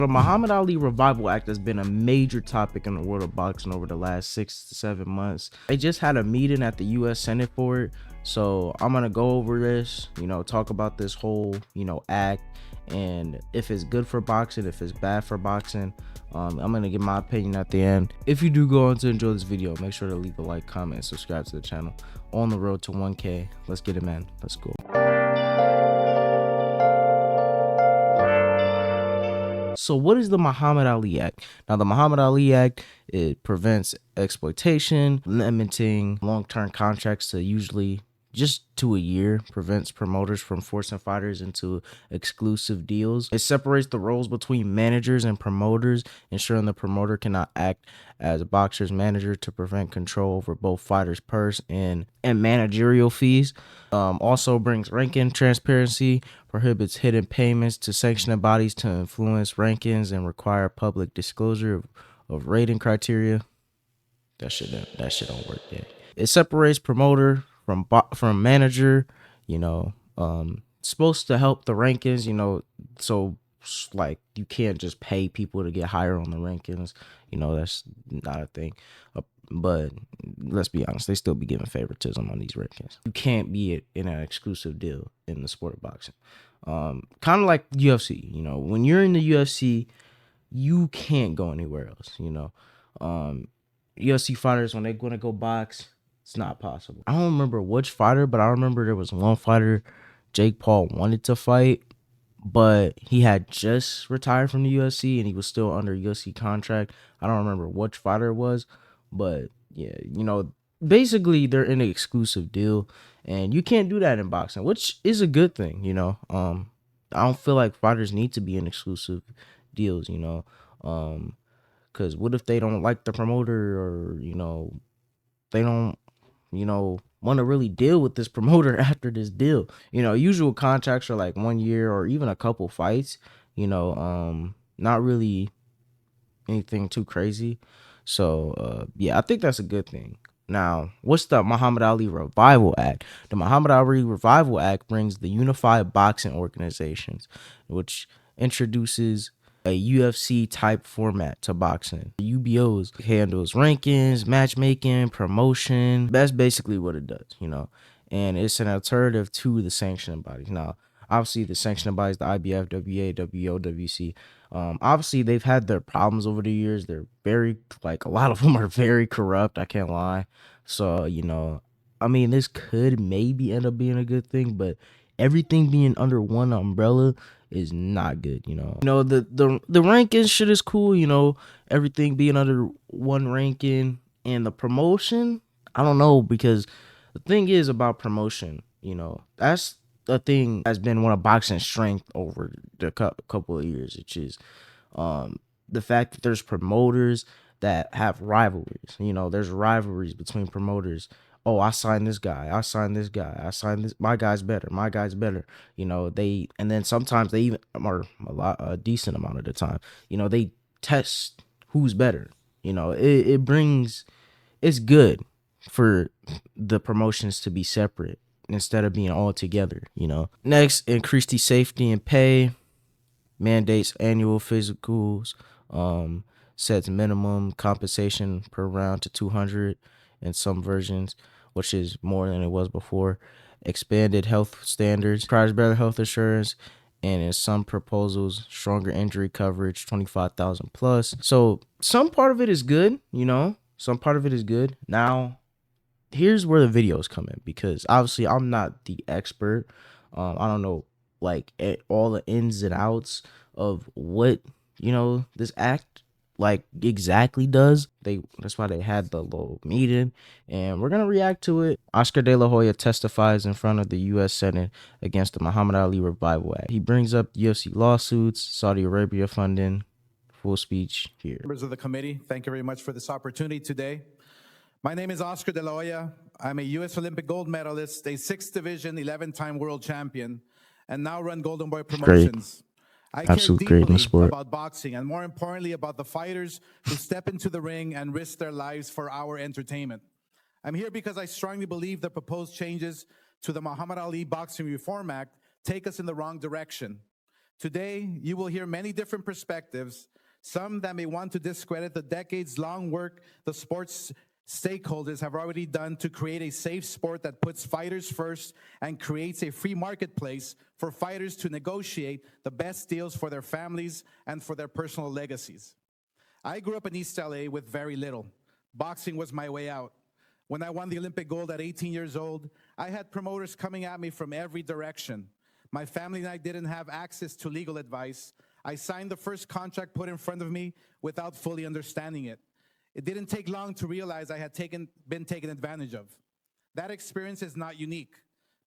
The Muhammad Ali Revival Act has been a major topic in the world of boxing over the last 6 to 7 months. They just had a meeting at the U.S. Senate for it, so I'm gonna go over this, talk about this whole, act, and if it's good for boxing, if it's bad for boxing. I'm gonna give my opinion at the end. If you do go on to enjoy this video, make sure to leave a like, comment, and subscribe to the channel. On the road to 1K. Let's get it, man. Let's go. So what is the Muhammad Ali Act? Now, the Muhammad Ali Act, it prevents exploitation, limiting long-term contracts to usually just to a year, prevents promoters from forcing fighters into exclusive deals. It separates the roles between managers and promoters, ensuring the promoter cannot act as a boxer's manager to prevent control over both fighters' purse and managerial fees. Also brings ranking transparency, prohibits hidden payments to sanctioning bodies to influence rankings, and require public disclosure of rating criteria. That shit don't work yet. It separates promoter from manager. Supposed to help the rankings. So like you can't just pay people to get higher on the rankings. That's not a thing. But let's be honest, they still be giving favoritism on these rankings. You can't be in an exclusive deal in the sport of boxing. Kind of like UFC. When you're in the UFC, you can't go anywhere else. UFC fighters, when they're gonna go box, it's not possible. I don't remember which fighter, but I remember there was one fighter Jake Paul wanted to fight, but he had just retired from the UFC and he was still under UFC contract. I don't remember which fighter it was, but yeah, basically they're in an exclusive deal, and you can't do that in boxing, which is a good thing. I don't feel like fighters need to be in exclusive deals. Because what if they don't like the promoter, or they don't want to really deal with this promoter after this deal? Usual contracts are like 1 year or even a couple fights. Not really anything too crazy. So yeah, I think that's a good thing. Now, what's the Muhammad Ali Revival Act? The Muhammad Ali Revival Act brings the Unified Boxing Organizations, which introduces a UFC type format to boxing. The UBOs handles rankings, matchmaking, promotion. That's basically what it does, and it's an alternative to the sanctioning bodies. Now, obviously, the sanctioning bodies, the IBF, WBA, WBO, WC, obviously they've had their problems over the years. They're very, like, a lot of them are very corrupt. I can't lie. So, I mean, this could maybe end up being a good thing, but everything being under one umbrella is not good. The ranking shit is cool. Everything being under one ranking, and the promotion, I don't know, because the thing is about promotion, that's the thing has been one of boxing's strength over the couple of years, which is the fact that there's promoters that have rivalries. There's rivalries between promoters. Oh, I signed this guy. I signed this guy. I signed this. My guy's better. My guy's better. And then sometimes they even, or a decent amount of the time, they test who's better. It's good for the promotions to be separate instead of being all together. Next, increase the safety and pay, mandates annual physicals, sets minimum compensation per round to 200 in some versions, which is more than it was before. Expanded health standards, requires better health insurance, and in some proposals, stronger injury coverage, 25,000 plus. So some part of it is good, some part of it is good. Now, here's where the videos come in, because obviously I'm not the expert. I don't know like all the ins and outs of what this act like exactly does. That's why they had the little meeting, and we're gonna react to it. Oscar De La Hoya testifies in front of the U.S. Senate against the Muhammad Ali Revival Act. He brings up UFC lawsuits, Saudi Arabia funding. Full speech here. Members of the committee, thank you very much for this opportunity today. My name is Oscar De La Hoya. I'm a U.S. Olympic gold medalist, a 6th division, 11-time world champion, and now run Golden Boy Promotions. I care deeply about boxing, and more importantly, about the fighters who step into the ring and risk their lives for our entertainment. I'm here because I strongly believe the proposed changes to the Muhammad Ali Boxing Reform Act take us in the wrong direction. Today, you will hear many different perspectives, some that may want to discredit the decades-long work the sports stakeholders have already done to create a safe sport that puts fighters first and creates a free marketplace for fighters to negotiate the best deals for their families and for their personal legacies. I grew up in East LA with very little. Boxing was my way out. When I won the Olympic gold at 18 years old, I had promoters coming at me from every direction. My family and I didn't have access to legal advice. I signed the first contract put in front of me without fully understanding it. It didn't take long to realize I had been taken advantage of. That experience is not unique.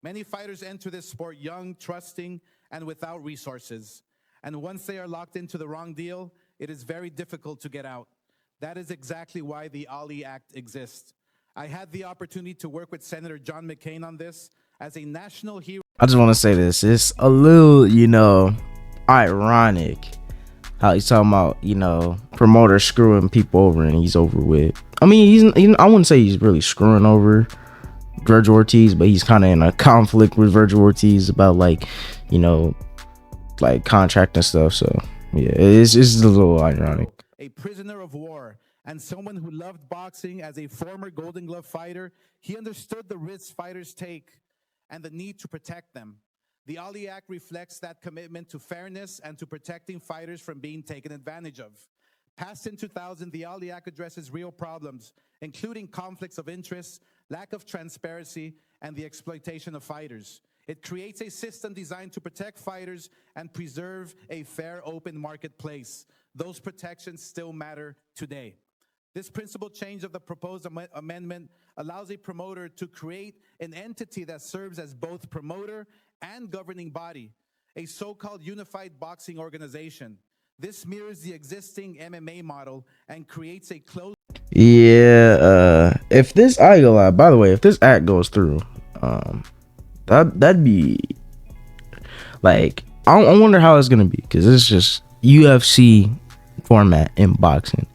Many fighters enter this sport young, trusting, and without resources. And once they are locked into the wrong deal, it is very difficult to get out. That is exactly why the Ali Act exists. I had the opportunity to work with Senator John McCain on this as a national hero. I just want to say this. It's a little, ironic how he's talking about, promoters screwing people over and he's over with. I mean, I wouldn't say he's really screwing over Virgil Ortiz, but he's kind of in a conflict with Virgil Ortiz about contract and stuff. So yeah, it's a little ironic. A prisoner of war and someone who loved boxing as a former Golden Glove fighter, he understood the risks fighters take and the need to protect them. The Ali Act reflects that commitment to fairness and to protecting fighters from being taken advantage of. Passed in 2000, the Ali Act addresses real problems, including conflicts of interest, lack of transparency, and the exploitation of fighters. It creates a system designed to protect fighters and preserve a fair, open marketplace. Those protections still matter today. This principal change of the proposed amendment allows a promoter to create an entity that serves as both promoter and governing body, a so-called unified boxing organization. This mirrors the existing MMA model and creates a closed... If this, I ain't gonna lie, by the way, if this act goes through, that'd be like, I wonder how it's gonna be, because it's just UFC format in boxing.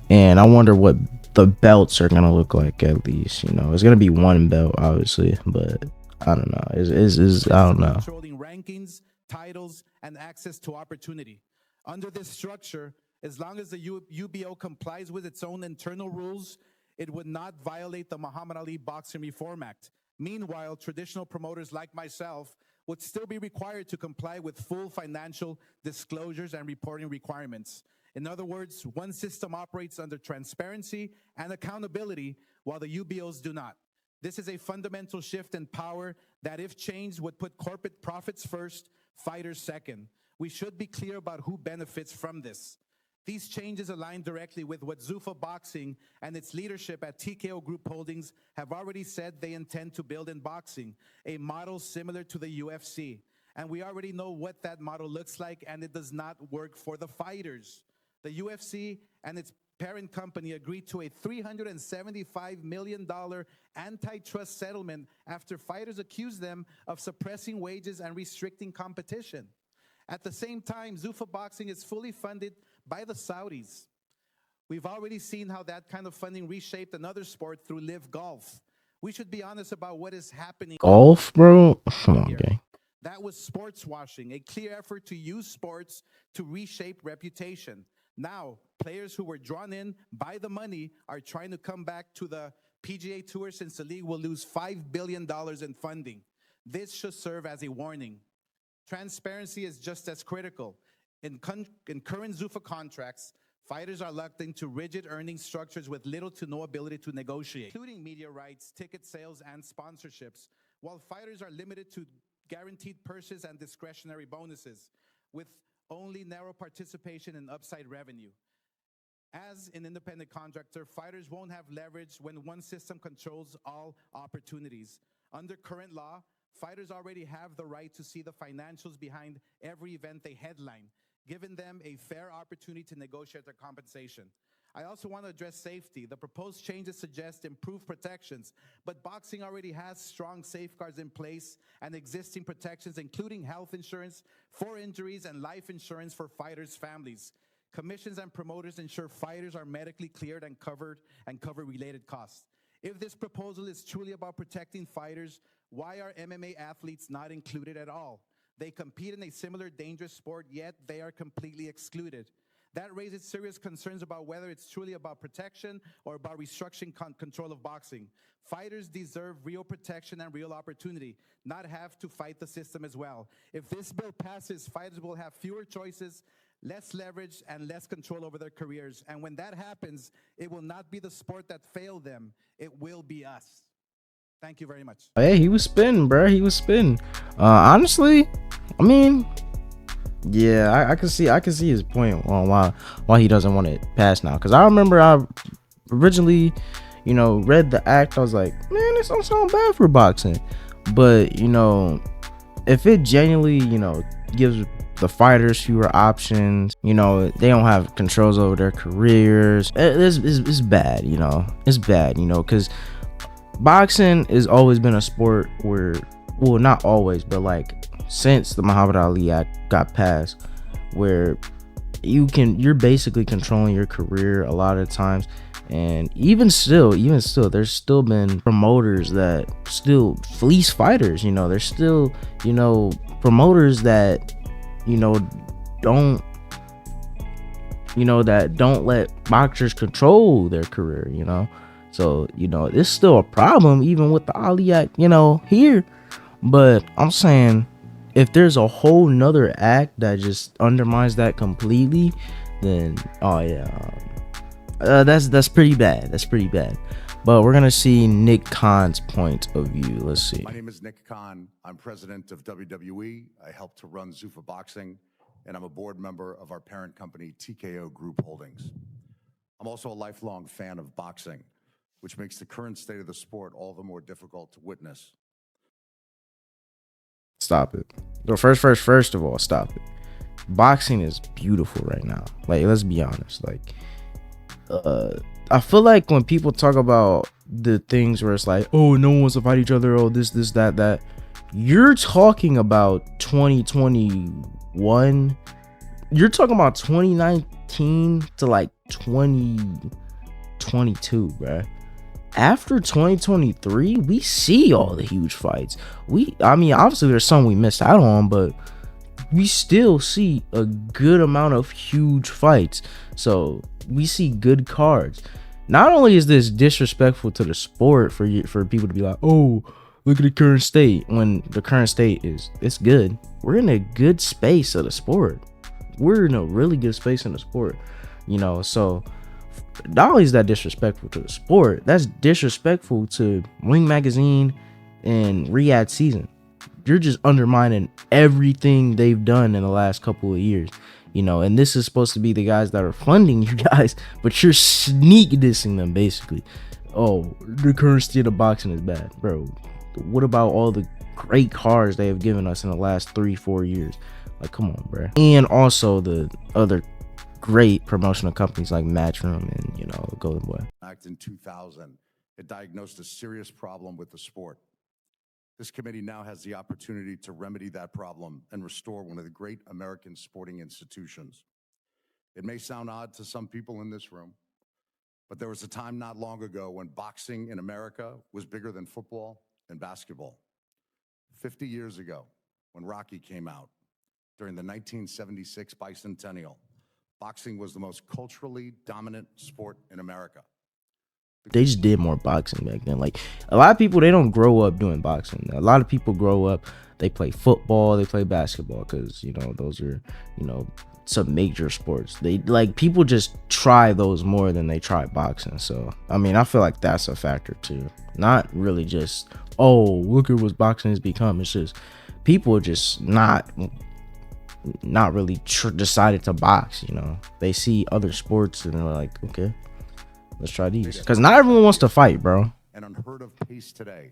And I wonder what the belts are going to look like, at least. It's going to be one belt, obviously. But I don't know. I don't know. Controlling rankings, titles, and access to opportunity. Under this structure, as long as the UBO complies with its own internal rules, it would not violate the Muhammad Ali Boxing Reform Act. Meanwhile, traditional promoters like myself would still be required to comply with full financial disclosures and reporting requirements. In other words, one system operates under transparency and accountability, while the UBOs do not. This is a fundamental shift in power that, if changed, would put corporate profits first, fighters second. We should be clear about who benefits from this. These changes align directly with what Zuffa Boxing and its leadership at TKO Group Holdings have already said they intend to build in boxing, a model similar to the UFC. And we already know what that model looks like, and it does not work for the fighters. The UFC and its parent company agreed to a $375 million antitrust settlement after fighters accused them of suppressing wages and restricting competition. At the same time, Zuffa Boxing is fully funded by the Saudis. We've already seen how that kind of funding reshaped another sport through Live Golf. We should be honest about what is happening. Golf, bro? Come on, gang. That was sports washing, a clear effort to use sports to reshape reputation. Now, players who were drawn in by the money are trying to come back to the PGA Tour, since the league will lose $5 billion in funding. This should serve as a warning. Transparency is just as critical. In current Zuffa contracts, fighters are locked into rigid earning structures with little to no ability to negotiate, including media rights, ticket sales, and sponsorships, while fighters are limited to guaranteed purses and discretionary bonuses, with only narrow participation in upside revenue. As an independent contractor, fighters won't have leverage when one system controls all opportunities. Under current law, fighters already have the right to see the financials behind every event they headline, giving them a fair opportunity to negotiate their compensation. I also want to address safety. The proposed changes suggest improved protections, but boxing already has strong safeguards in place and existing protections, including health insurance for injuries and life insurance for fighters' families. Commissions and promoters ensure fighters are medically cleared and cover related costs. If this proposal is truly about protecting fighters, why are MMA athletes not included at all? They compete in a similar dangerous sport, yet they are completely excluded. That raises serious concerns about whether it's truly about protection or about restructuring control of boxing. Fighters deserve real protection and real opportunity, not have to fight the system as well. If this bill passes, fighters will have fewer choices, less leverage, and less control over their careers. And when that happens, it will not be the sport that failed them. It will be us. Thank you very much. Hey, he was spinning, bro. He was spinning. Honestly, I mean, yeah, I can see his point on why he doesn't want it passed now. Because I remember I originally, read the act. I was like, man, this don't sound bad for boxing. But if it genuinely, gives the fighters fewer options, they don't have controls over their careers. It's bad, it's bad, because boxing has always been a sport where, well, not always, but like since the Muhammad Ali Act got passed, where you're basically controlling your career a lot of times. And even still, there's still been promoters that still fleece fighters. There's still, promoters that, don't let boxers control their career. So, it's still a problem even with the Ali Act, here. But I'm saying, if there's a whole nother act that just undermines that completely, then, oh yeah, that's pretty bad. That's pretty bad. But we're going to see Nick Khan's point of view. Let's see. My name is Nick Khan. I'm president of WWE. I help to run Zuffa Boxing, and I'm a board member of our parent company, TKO Group Holdings. I'm also a lifelong fan of boxing, which makes the current state of the sport all the more difficult to witness. Stop it. So first of all, stop it. Boxing is beautiful right now. Like, let's be honest. Like, I feel like when people talk about the things where it's like, oh, no one wants to fight each other, oh, this, that, you're talking about 2021. You're talking about 2019 to like 2022, bruh. After 2023, we see all the huge fights. I mean, obviously there's some we missed out on, but we still see a good amount of huge fights. So we see good cards. Not only is this disrespectful to the sport for people to be like, oh, look at the current state, when the current state it's good. We're in a good space of the sport. We're in a really good space in the sport, so not only is that disrespectful to the sport, that's disrespectful to Ring Magazine and Riyadh Season. You're just undermining everything they've done in the last couple of years, and this is supposed to be the guys that are funding you guys, but you're sneak dissing them basically. Oh, the current state of boxing is bad, bro. What about all the great cards they have given us in the last 3-4 years? Like, come on, bro. And also the other great promotional companies like Matchroom and Golden Boy. Act in 2000, it diagnosed a serious problem with the sport. This committee now has the opportunity to remedy that problem and restore one of the great American sporting institutions. It may sound odd to some people in this room, but there was a time not long ago when boxing in America was bigger than football and basketball. 50 years ago, when Rocky came out during the 1976 bicentennial, boxing was the most culturally dominant sport in America. They just did more boxing back then. Like, a lot of people, they don't grow up doing boxing. A lot of people grow up, they play football, they play basketball, because those are some major sports. People just try those more than they try boxing. So I mean, I feel like that's a factor too. Not really just, oh, look at what boxing has become. It's just people just not really decided to box. They see other sports and they're like, okay, let's try these, because not everyone wants to fight, bro. An unheard of pace today.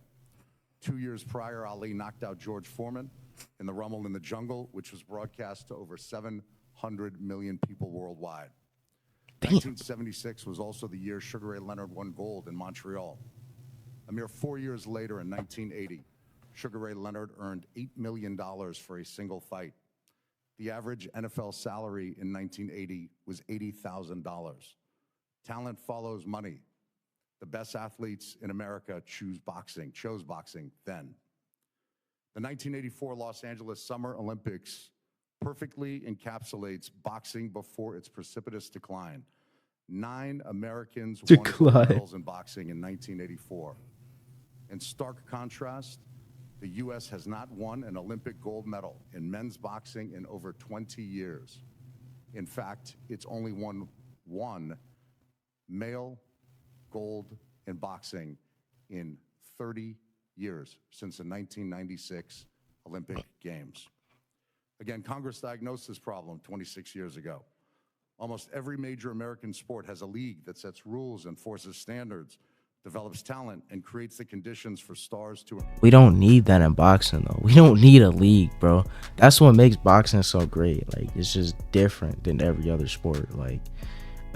2 years prior, Ali knocked out George Foreman in the Rumble in the Jungle, which was broadcast to over 700 million people worldwide. Damn. 1976 was also the year Sugar Ray Leonard won gold in Montreal. A mere 4 years later, in 1980, Sugar Ray Leonard earned $8 million for a single fight. The average NFL salary in 1980 was $80,000. Talent follows money. The best athletes in America chose boxing then. The 1984 Los Angeles Summer Olympics perfectly encapsulates boxing before its precipitous decline. 9 Americans won gold Decline. medals in boxing in 1984. In stark contrast, the U.S. has not won an Olympic gold medal in men's boxing in over 20 years. In fact, it's only won one male gold in boxing in 30 years since the 1996 Olympic Games. Again, Congress diagnosed this problem 26 years ago. Almost every major American sport has a league that sets rules, enforces standards, develops talent, and creates the conditions for stars to. We don't need that in boxing though. We don't need a league, bro. That's what makes boxing so great. Like, it's just different than every other sport. Like,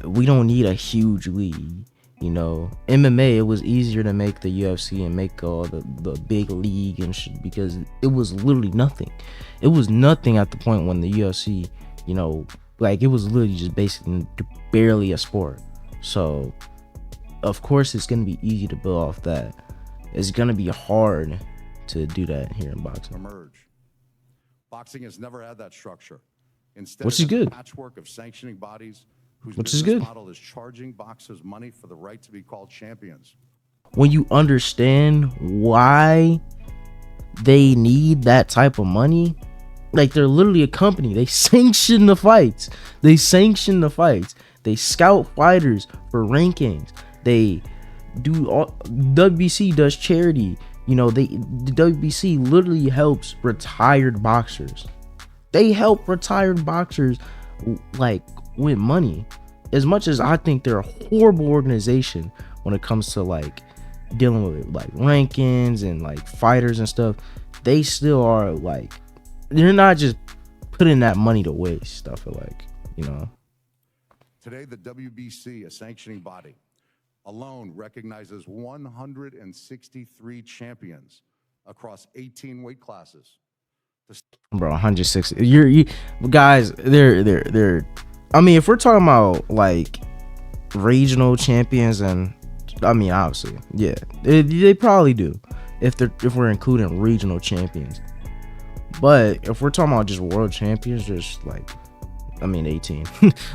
we don't need a huge league. You know, MMA, it was easier to make the UFC and make all the big league and shit because it was literally nothing. It was nothing at the point when the UFC, you know, like, it was literally just basically barely a sport. So of course it's going to be easy to build off that. It's going to be hard to do that here in boxing. Emerge. Boxing has never had that structure. Instead, Which it is has a good. patchwork of sanctioning bodies whose Which is business good. model is charging boxers money for the right to be called champions. When you understand why they need that type of money, like, they're literally a company. They sanction the fights. They scout fighters for rankings. They do all. WBC does charity. You know, the WBC literally helps retired boxers. They help retired boxers, like, win money. As much as I think they're a horrible organization when it comes to, like, dealing with, like, rankings and, like, fighters and stuff, they still are, like, they're not just putting that money to waste. I feel like, you know. Today, the WBC, a sanctioning body, alone recognizes 163 champions across 18 weight classes. Bro, 160. You guys, they're. I mean, if we're talking about, like, regional champions, and I mean, obviously, yeah, they probably do if we're including regional champions. But if we're talking about just world champions, just, like, I mean, 18,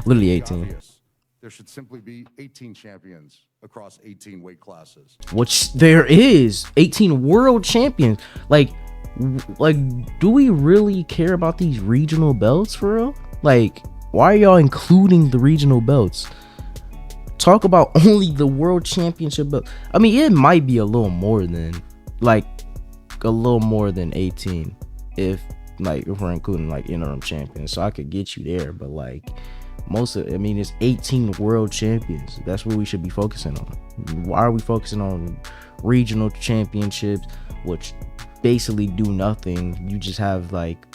literally 18. Obvious. There should simply be 18 champions across 18 weight classes. Which there is 18 world champions. Like, do we really care about these regional belts for real? Like, why are y'all including the regional belts? Talk about only the world championship belt. I mean, it might be a little more than 18 if we're including, like, interim champions. So I could get you there, but, like, it's 18 world champions. That's what we should be focusing on. Why are we focusing on regional championships, which basically do nothing? You just have, like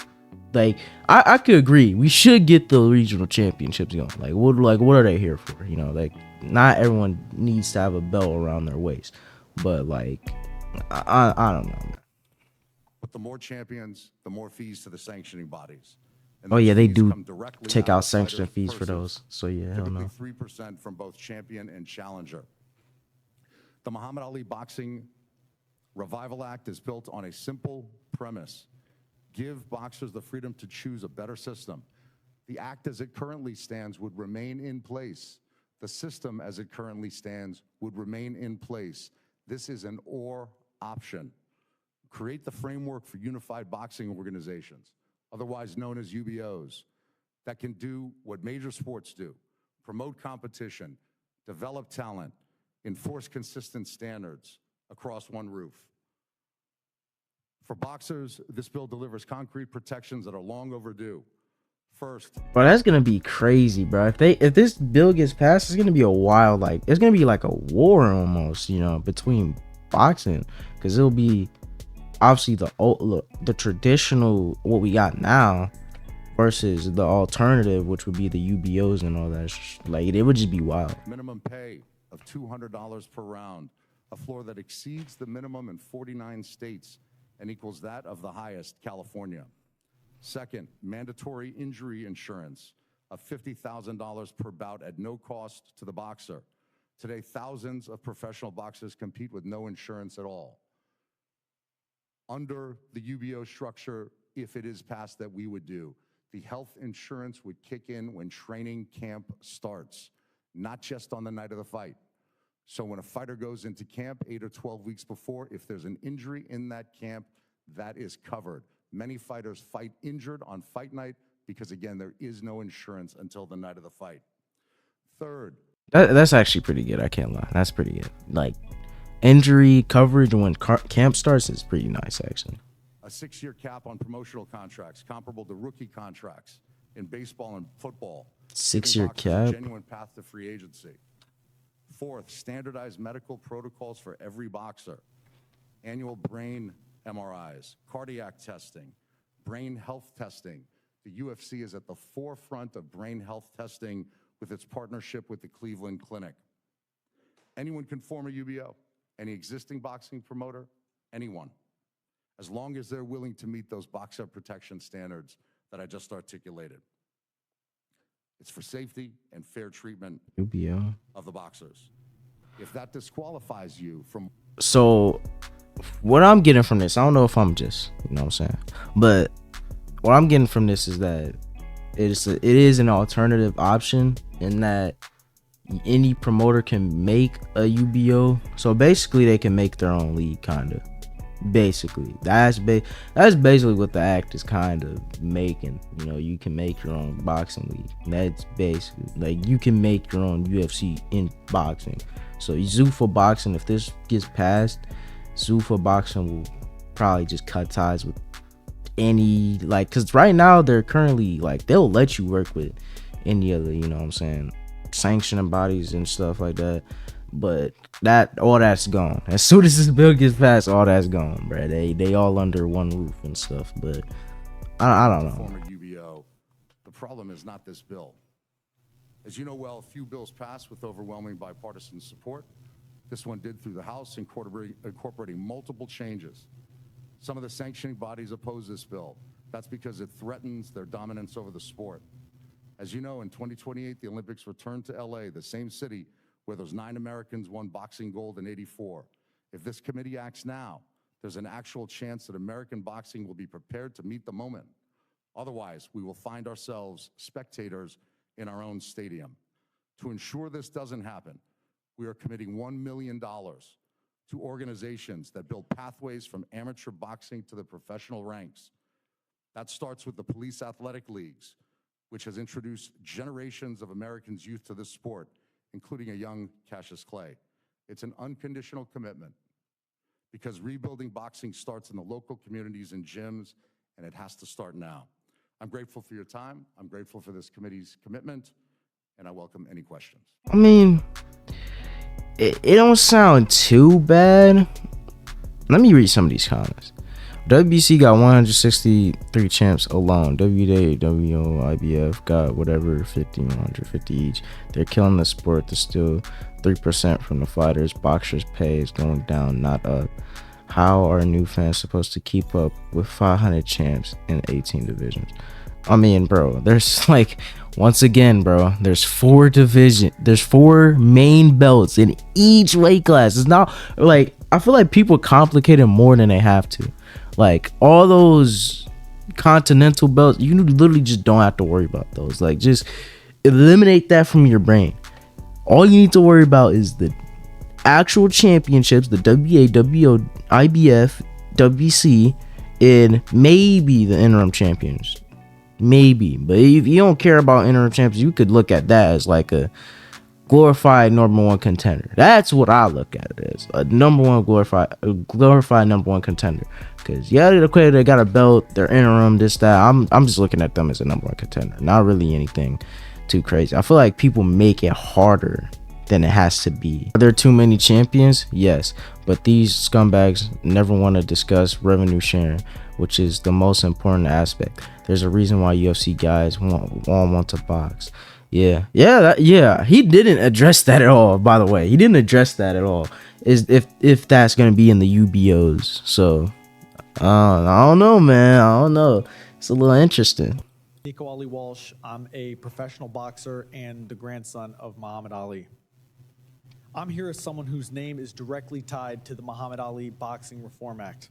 I could agree. We should get the regional championships going. What are they here for? You know, like, not everyone needs to have a belt around their waist, but, like, I don't know, man. But the more champions, the more fees to the sanctioning bodies. And Oh those yeah, they fees do come directly take out out of sanction fighters' fees for purses. those. So yeah, hell no. Typically 3% from both champion and challenger. The Muhammad Ali Boxing Revival Act is built on a simple premise: give boxers the freedom to choose a better system. The act as it currently stands would remain in place. The system as it currently stands would remain in place. This is an or option. Create the framework for unified boxing organizations, otherwise known as UBOs, that can do what major sports do: promote competition, develop talent, enforce consistent standards across one roof. For boxers, this bill delivers concrete protections that are long overdue. First, Bro, that's gonna be crazy, bro. If this bill gets passed, it's gonna be a wild, like, it's gonna be like a war almost, you know, between boxing, because it'll be obviously the traditional what we got now versus the alternative, which would be the UBOs and all that. Like, it would just be wild. minimum pay of $200 per round, a floor that exceeds the minimum in 49 states and equals that of the highest, California. Second, mandatory injury insurance of $50,000 per bout at no cost to the boxer. Today, thousands of professional boxers compete with no insurance at all. Under the UBO structure, if it is passed that we would do, the health insurance would kick in when training camp starts, not just on the night of the fight. So when a fighter goes into camp 8 or 12 weeks before, if there's an injury in that camp, that is covered. Many fighters fight injured on fight night because, again, there is no insurance until the night of the fight. Third, That's actually pretty good. I can't lie. That's pretty good. Like injury coverage when camp starts is pretty nice, actually. a 6-year cap on promotional contracts comparable to rookie contracts in baseball and football. giving 6-year boxers a cap. genuine path to free agency. Fourth, standardized medical protocols for every boxer. Annual brain MRIs, cardiac testing, brain health testing. The UFC is at the forefront of brain health testing with its partnership with the Cleveland Clinic. Anyone can form a UBO, any existing boxing promoter, anyone, as long as they're willing to meet those boxer protection standards that I just articulated. It's for safety and fair treatment UBO. of the boxers. If that disqualifies you from So what I'm getting from this, I don't know if I'm just, you know what I'm saying, but what I'm getting from this is that it is an alternative option in that any promoter can make a UBO. So basically they can make their own league, kind of. Basically that's basically what the act is kind of making. You know, you can make your own boxing league. That's basically like you can make your own UFC in boxing. So Zuffa Boxing, if this gets passed, Zuffa Boxing will probably just cut ties with any, like, because right now they're currently like they'll let you work with any other, you know what I'm saying, sanctioning bodies and stuff like that. But that all that's gone. As soon as this bill gets passed, all that's gone, bro. They all under one roof and stuff. But I don't know. former UBO, the problem is not this bill. As you know well, few bills pass with overwhelming bipartisan support. This one did through the House, incorporating multiple changes. Some of the sanctioning bodies oppose this bill. That's because it threatens their dominance over the sport. As you know, in 2028, the Olympics return to LA, the same city where those 9 Americans won boxing gold in '84. If this committee acts now, there's an actual chance that American boxing will be prepared to meet the moment. Otherwise, we will find ourselves spectators in our own stadium. To ensure this doesn't happen, we are committing $1 million to organizations that build pathways from amateur boxing to the professional ranks. That starts with the Police Athletic Leagues, which has introduced generations of Americans' youth to this sport, including a young Cassius Clay. It's an unconditional commitment because rebuilding boxing starts in the local communities and gyms, and it has to start now. I'm grateful for your time. I'm grateful for this committee's commitment, and I welcome any questions. I mean, it don't sound too bad. Let me read some of these comments. WBC got 163 champs alone. WBA, WO, IBF got whatever, 50, 150 each. They're killing the sport. There's still 3% from the fighters. Boxers' pay is going down, not up. How are new fans supposed to keep up with 500 champs in 18 divisions? I mean, bro, there's like, once again, bro, there's 4 main belts in each weight class. It's not like, I feel like people complicate it more than they have to. Like all those continental belts, you literally just don't have to worry about those. Like just eliminate that from your brain. All you need to worry about is the actual championships, the WA, WO, IBF, WC, and maybe the interim champions. Maybe. But if you don't care about interim champions, you could look at that as like a glorified number 1 contender. That's what I look at it as. A glorified number 1 contender. Because yeah, okay, they got a belt, they're interim, this, that. I'm just looking at them as a number 1 contender. Not really anything too crazy. I feel like people make it harder than it has to be. Are there too many champions? Yes. But these scumbags never want to discuss revenue sharing, which is the most important aspect. There's a reason why UFC guys all want to box. Yeah, he didn't address that at all, by the way. He didn't address that at all. Is if that's going to be in the UBOs. So, I don't know, man. I don't know. It's a little interesting. Nico Ali Walsh. I'm a professional boxer and the grandson of Muhammad Ali. I'm here as someone whose name is directly tied to the Muhammad Ali Boxing Reform Act.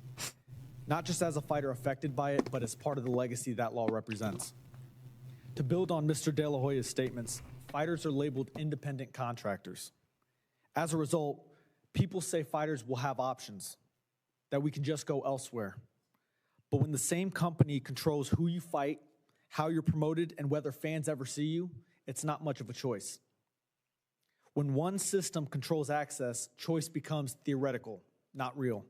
not just as a fighter affected by it, but as part of the legacy that law represents. To build on Mr. De La Hoya's statements, fighters are labeled independent contractors. As a result, people say fighters will have options, that we can just go elsewhere. But when the same company controls who you fight, how you're promoted, and whether fans ever see you, it's not much of a choice. When one system controls access, choice becomes theoretical, not real.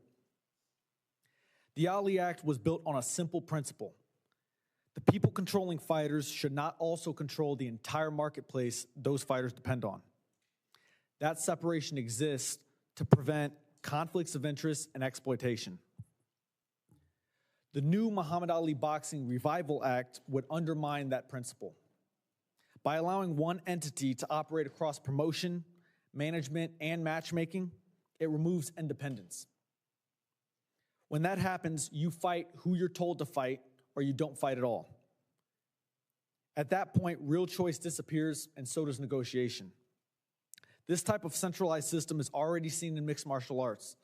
The Ali Act was built on a simple principle. The people controlling fighters should not also control the entire marketplace those fighters depend on. That separation exists to prevent conflicts of interest and exploitation. The new Muhammad Ali Boxing Revival Act would undermine that principle. By allowing one entity to operate across promotion, management, and matchmaking, it removes independence. When that happens, you fight who you're told to fight, or you don't fight at all. At that point, real choice disappears, and so does negotiation. This type of centralized system is already seen in mixed martial arts,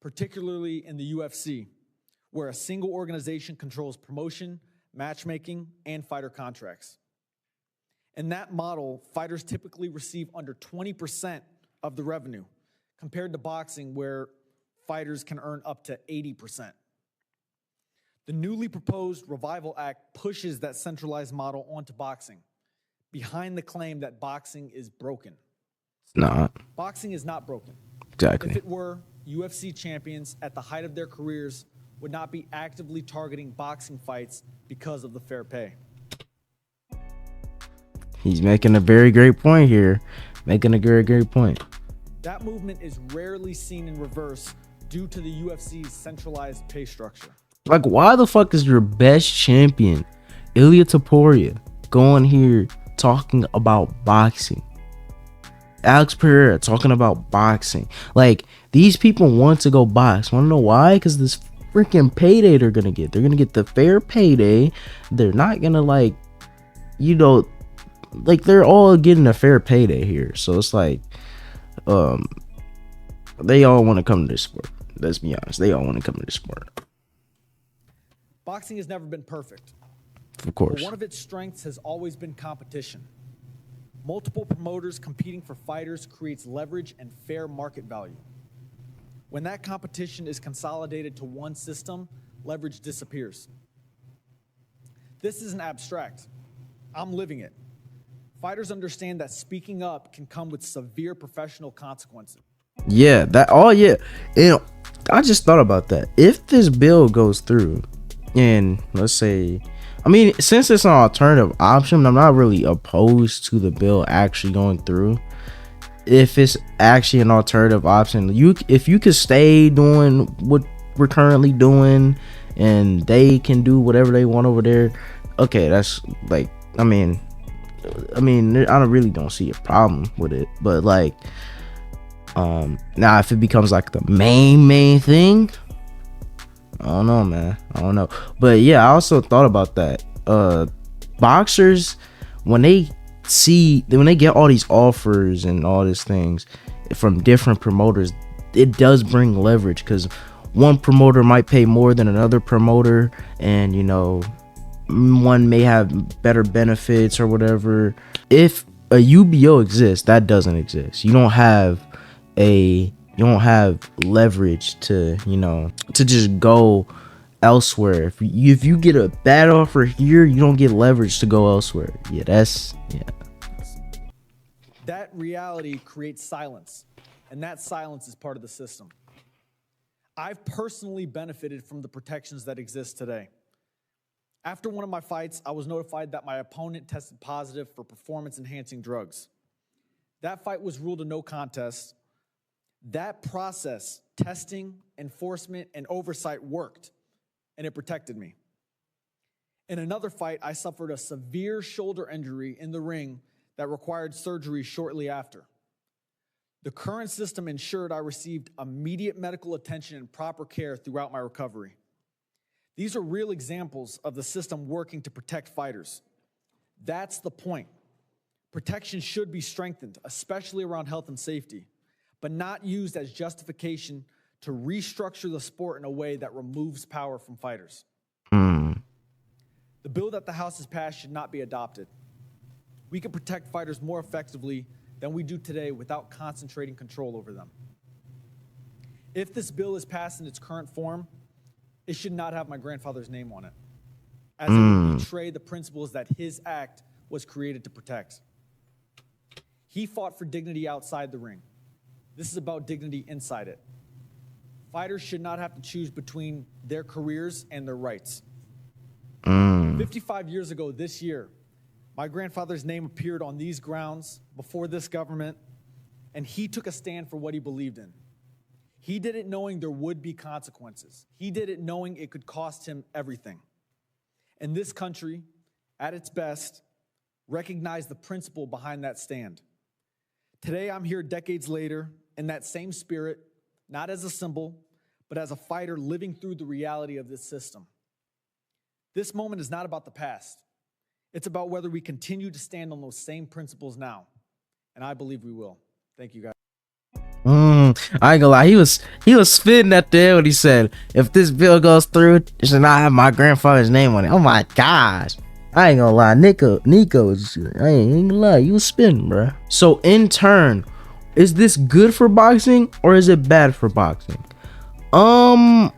particularly in the UFC, where a single organization controls promotion, matchmaking, and fighter contracts. In that model, fighters typically receive under 20% of the revenue, compared to boxing, where fighters can earn up to 80%. The newly proposed Revival Act pushes that centralized model onto boxing, behind the claim that boxing is broken. It's not. Boxing is not broken. Exactly. If it were, UFC champions at the height of their careers would not be actively targeting boxing fights because of the fair pay. He's making a very great point here. Making a very great point. That movement is rarely seen in reverse due to the UFC's centralized pay structure. Like, why the fuck is your best champion, Ilia Topuria, going here talking about boxing? Alex Pereira talking about boxing. Like, these people want to go box. Want to know why? Because this freaking payday they're gonna get. They're gonna get the fair payday. They're not gonna, like, you know, like, they're all getting a fair payday here. So it's like, they all want to come to this sport. Let's be honest. They all want to come to this sport. Boxing has never been perfect. Of course. But one of its strengths has always been competition. Multiple promoters competing for fighters creates leverage and fair market value. When that competition is consolidated to one system, leverage disappears. This isn't abstract. I'm living it. Fighters understand that speaking up can come with severe professional consequences. Yeah, that. Oh, yeah. You know, I just thought about that. If this bill goes through, and let's say, I mean, since it's an alternative option, I'm not really opposed to the bill actually going through. If it's actually an alternative option, if you could stay doing what we're currently doing, and they can do whatever they want over there, okay, that's like, I mean, I don't see a problem with it. But like, now if it becomes like the main thing, I don't know, man. I don't know. But yeah, I also thought about that. Boxers, when they get all these offers and all these things from different promoters, it does bring leverage, because one promoter might pay more than another promoter, and you know, one may have better benefits or whatever. If a UBO exists, that doesn't exist. You don't have leverage to, you know, to just go elsewhere. If you get a bad offer here, you don't get leverage to go elsewhere. Yeah. That reality creates silence, and that silence is part of the system. I've personally benefited from the protections that exist today. After one of my fights, I was notified that my opponent tested positive for performance-enhancing drugs. That fight was ruled a no contest. That process, testing, enforcement, and oversight worked, and it protected me. In another fight, I suffered a severe shoulder injury in the ring that required surgery shortly after. The current system ensured I received immediate medical attention and proper care throughout my recovery. These are real examples of the system working to protect fighters. That's the point. Protection should be strengthened, especially around health and safety, but not used as justification to restructure the sport in a way that removes power from fighters. Mm. The bill that the House has passed should not be adopted. We can protect fighters more effectively than we do today without concentrating control over them. If this bill is passed in its current form, it should not have my grandfather's name on it, as it would betray the principles that his act was created to protect. He fought for dignity outside the ring. This is about dignity inside it. Fighters should not have to choose between their careers and their rights. 55 years ago this year, my grandfather's name appeared on these grounds before this government, and he took a stand for what he believed in. He did it knowing there would be consequences. He did it knowing it could cost him everything. And this country, at its best, recognized the principle behind that stand. Today, I'm here decades later in that same spirit, not as a symbol, but as a fighter living through the reality of this system. This moment is not about the past. It's about whether we continue to stand on those same principles now. And I believe we will. Thank you, guys. I ain't gonna lie, he was spitting at the end when he said, if this bill goes through, it should not have my grandfather's name on it. Oh my gosh. I ain't gonna lie, Nico, I ain't gonna lie, you was spitting, bro. So in turn, is this good for boxing or is it bad for boxing? I'm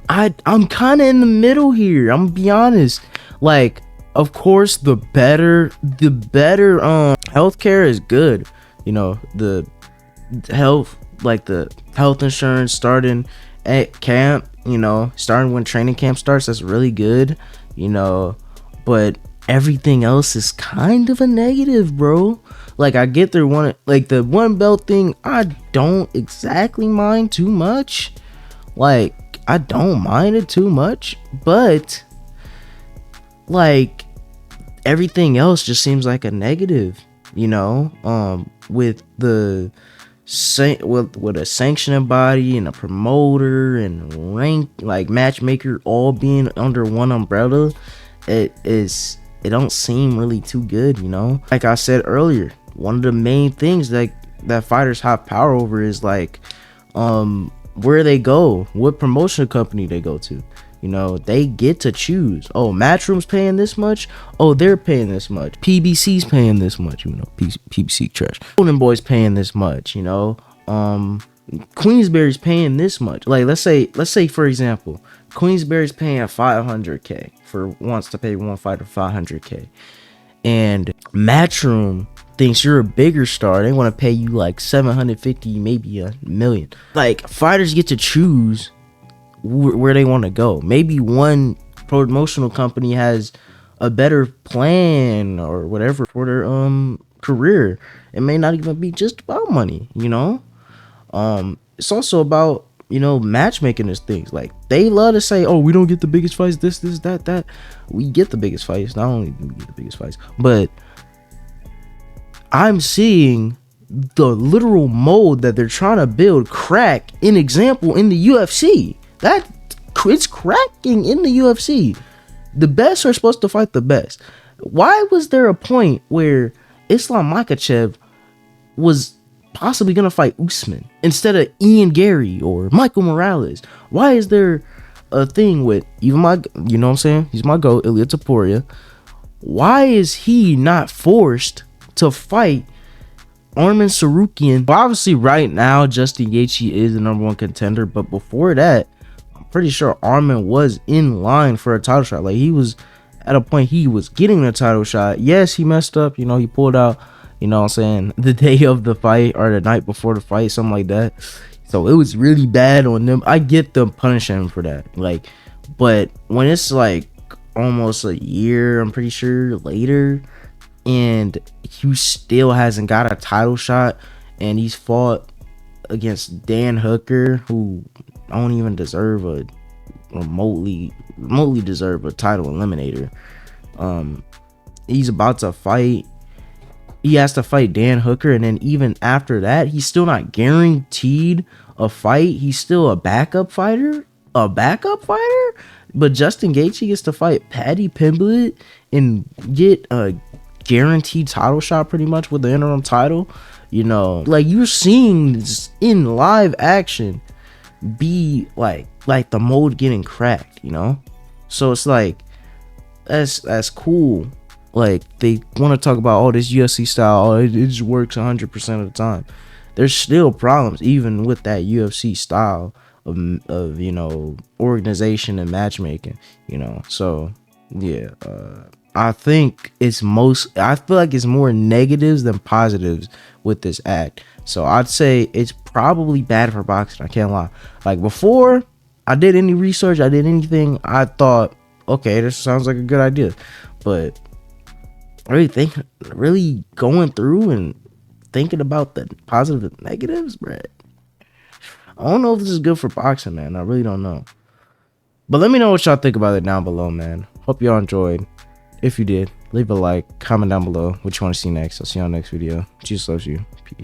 kind of in the middle here. I'm gonna be honest. Like, of course, the better healthcare is good. You know, the health insurance starting at camp, you know, starting when training camp starts, that's really good, you know, but everything else is kind of a negative, bro. Like, I get the one belt thing, I don't exactly mind too much. Like, I don't mind it too much, but like everything else just seems like a negative, you know, with a sanctioning body and a promoter and rank, like matchmaker, all being under one umbrella. It don't seem really too good, you know. Like I said earlier, one of the main things that fighters have power over is like where they go, what promotion company they go to. You know, they get to choose. Oh, Matchroom's paying this much. Oh, they're paying this much. PBC's paying this much. You know, PBC trash. Golden Boy's paying this much. You know, Queensberry's paying this much. Like, let's say for example, Queensberry's paying $500K wants to pay one fighter $500K, and Matchroom thinks you're a bigger star. They want to pay you like $750, maybe $1 million. Like, fighters get to choose where they want to go. Maybe one promotional company has a better plan or whatever for their career. It may not even be just about money, you know. It's also about, you know, matchmaking is things. Like, they love to say, oh, we don't get the biggest fights, this, that. We get the biggest fights. Not only do we get the biggest fights, but I'm seeing the literal mold that they're trying to build crack in example in the UFC. That it's cracking in the UFC. The best are supposed to fight the best. Why was there a point where Islam Makhachev was possibly gonna fight Usman instead of Ian Gary or Michael Morales? Why is there a thing with even my, you know what I'm saying, he's my GOAT, Ilia Topuria? Why is he not forced to fight Arman Tsarukyan? Obviously right now Justin Gaethje is the #1 contender, but before that, I'm pretty sure Arman was in line for a title shot. Like, he was at a point he was getting a title shot. Yes, he messed up, you know, he pulled out, you know what I'm saying, the day of the fight or the night before the fight, something like that. So it was really bad on them. I get them punishing him for that. Like, but when it's like almost a year, I'm pretty sure, later, and he still hasn't got a title shot, and he's fought against Dan Hooker, who don't even deserve a remotely deserve a title eliminator. He's about to fight. He has to fight Dan Hooker, and then even after that, he's still not guaranteed a fight. He's still a backup fighter. But Justin Gaethje gets to fight Paddy Pimblett and get a guaranteed title shot pretty much with the interim title. You know, like, you're seeing this in live action, be like the mold getting cracked, you know? So it's like that's cool. Like they want to talk about all this UFC style, it just works 100% of the time. There's still problems even with that UFC style of you know, organization and matchmaking, you know. So yeah, I think I feel like it's more negatives than positives with this act. So I'd say it's probably bad for boxing. I can't lie. Like before I did any research, I did anything, I thought, okay, this sounds like a good idea. But really going through and thinking about the positive and negatives, bruh, I don't know if this is good for boxing, man. I really don't know. But let me know what y'all think about it down below, man. Hope y'all enjoyed. If you did, leave a like, comment down below what you want to see next. I'll see you on the next video. Jesus loves you. Peace.